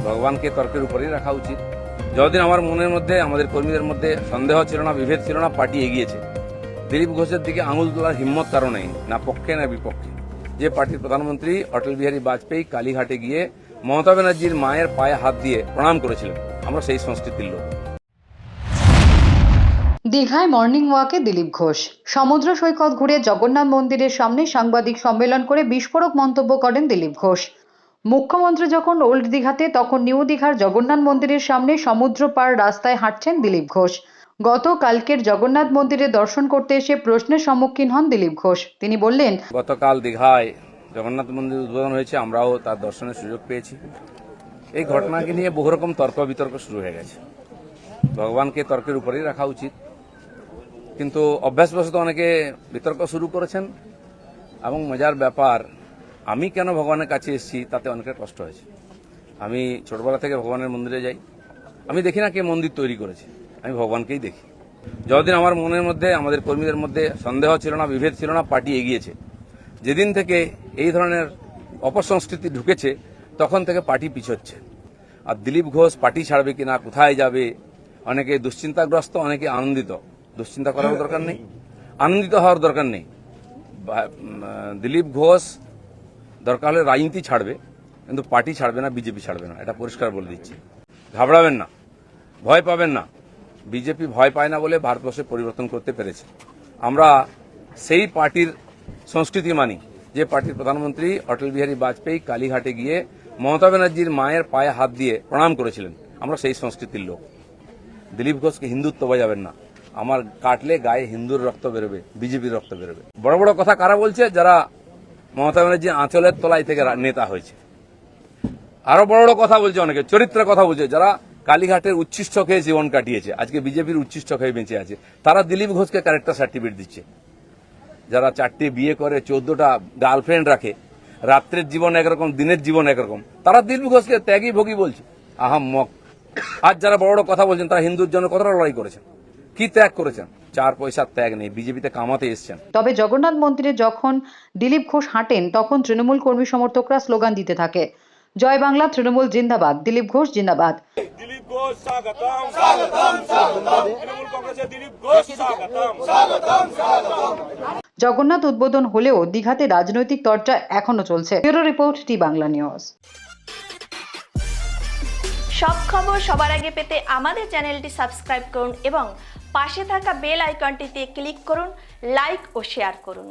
ভগবানকে তর্কের উপরেই রাখা উচিত। যতদিন আমার মনের মধ্যে, আমাদের কর্মীদের মধ্যে সন্দেহ ছিল না, বিভেদ ছিল না, পার্টি এগিয়েছে। দিলীপ ঘোষের দিকে আঙুল তোলার হিম্মত কারো নেই, না পক্ষে না বিপক্ষে। যে পার্টির প্রধানমন্ত্রী অটল বিহারী বাজপেয়ী কালীঘাটে গিয়ে মমতা ব্যানার্জির মায়ের পায়ে হাত দিয়ে প্রণাম করেছিলেন, আমরা সেই সংস্কৃতির লোক। দীঘায় মর্নিং ওয়াকে দিলীপ ঘোষ। সমুদ্র সৈকত ঘুরে জগন্নাথ মন্দিরের সামনে সাংবাদিক সম্মেলন করে বিস্ফোরক মন্তব্য করেন দিলীপ ঘোষ। মুখ্যমন্ত্রী যখন ওল্ড দীঘাতে, তখন নিউ দীঘার জগন্নাথ মন্দিরের সামনে সমুদ্র পার রাস্তায় হাঁটছেন দিলীপ ঘোষ। গতকালকের জগন্নাথ মন্দিরে দর্শন করতে এসে প্রশ্নের সম্মুখীন হন দিলীপ ঘোষ। তিনি বললেন, গতকাল দীঘায় জগন্নাথ মন্দির উদ্বোধন হয়েছে, আমরাও তার দর্শনের সুযোগ পেয়েছি। এই ঘটনাকে নিয়ে বহু রকম তর্ক বিতর্ক শুরু হয়ে গেছে। ভগবানকে তর্কের উপরেই রাখা উচিত, কিন্তু অভ্যাসবশত অনেকে বিতর্ক শুরু করেছেন। এবং মজার ব্যাপার, আমি কেন ভগবানের কাছে এসেছি তাতে অনেকের কষ্ট হয়েছে। আমি ছোটবেলা থেকে ভগবানের মন্দিরে যাই, আমি দেখি না কে মন্দির তৈরি করেছে, আমি ভগবানকেই দেখি। যতদিন আমার মনের মধ্যে, আমাদের কর্মীদের মধ্যে সন্দেহ ছিল না, বিভেদ ছিল না, পার্টি এগিয়েছে। যেদিন থেকে এই ধরনের অপসংস্কৃতি ঢুকেছে তখন থেকে পার্টি পিছোচ্ছে। আর দিলীপ ঘোষ পার্টি ছাড়বে কিনা, কোথায় যাবে, অনেকে দুশ্চিন্তাগ্রস্ত, অনেকে আনন্দিত। দুশ্চিন্তা করার দরকার নেই, আনন্দিত হওয়ার দরকার নেই। দিলীপ ঘোষ দরকার হলে রাজনীতি ছাড়বে, কিন্তু পার্টি ছাড়বে না, বিজেপি ছাড়বে না, এটা পরিষ্কার বলে দিচ্ছি। ঘাবড়াবেন না, ভয় পাবেন না। বিজেপি ভয় পায় না বলে ভারতবর্ষে পরিবর্তন করতে পেরেছে। আমরা সেই পার্টির সংস্কৃতি মানি যে পার্টির প্রধানমন্ত্রী অটল বিহারী বাজপেয়ী কালীঘাটে গিয়ে মমতা ব্যানার্জির মায়ের পায়ে হাত দিয়ে প্রণাম করেছিলেন, আমরা সেই সংস্কৃতির লোক। দিলীপ ঘোষকে হিন্দুত্ব বাজাবেন না। আমার কাটলে গায়ে হিন্দুর রক্ত বেরোবে, বিজেপির রক্ত বেরোবে। বড় বড় কথা কারা বলছে? যারা মমতা ব্যানার্জির আঁচলের তলায় থেকে নেতা হয়েছে। আরো বড় বড় কথা বলছে অনেকে, চরিত্রের কথা বলছে, যারা কালীঘাটের উচ্ছিষ্ট খেয়ে জীবন কাটিয়েছে, আজকে বিজেপির উচ্ছিষ্ট খেয়ে বেঁচে আছে, তারা দিলীপ ঘোষকে ক্যারেক্টার সার্টিফিকেট দিচ্ছে। যারা 4টে বিয়ে করে, 14টা গার্লফ্রেন্ড রাখে, রাত্রের জীবন একরকম, দিনের জীবন একরকম, তারা দিলীপ ঘোষকে ত্যাগী ভোগী বলছে। আহাম্মক। আজ যারা বড় বড় কথা বলছেন তারা হিন্দুর জন্য কতটা লড়াই করেছেন, কি ত্যাগ করেছেন? 4 পয়সার ত্যাগ নেই, বিজেপিতে কামাতে এসছেন। তবে জগন্নাথ মন্দিরে যখন দিলীপ ঘোষ হাঁটেন, তখন তৃণমূল কর্মী সমর্থকরা স্লোগান দিতে থাকে, জয় বাংলা, তৃণমূল জিন্দাবাদ, দিলীপ ঘোষ জিন্দাবাদ। দিলীপ ঘোষ স্বাগতম, স্বাগতম, স্বাগতম। তৃণমূল কংগ্রেসের দিলীপ ঘোষ স্বাগতম, স্বাগতম, স্বাগতম। জগন্নাথ উদ্বোধন হলেও দীঘাতে রাজনৈতিক চর্চা এখনো চলছে। ব্যুরো রিপোর্ট, টি বাংলা নিউজ। সব খবর সবার আগে পেতে আমাদের চ্যানেলটি সাবস্ক্রাইব করুন এবং পাশে থাকা বেল আইকনটিতে ক্লিক করুন, লাইক ও শেয়ার করুন।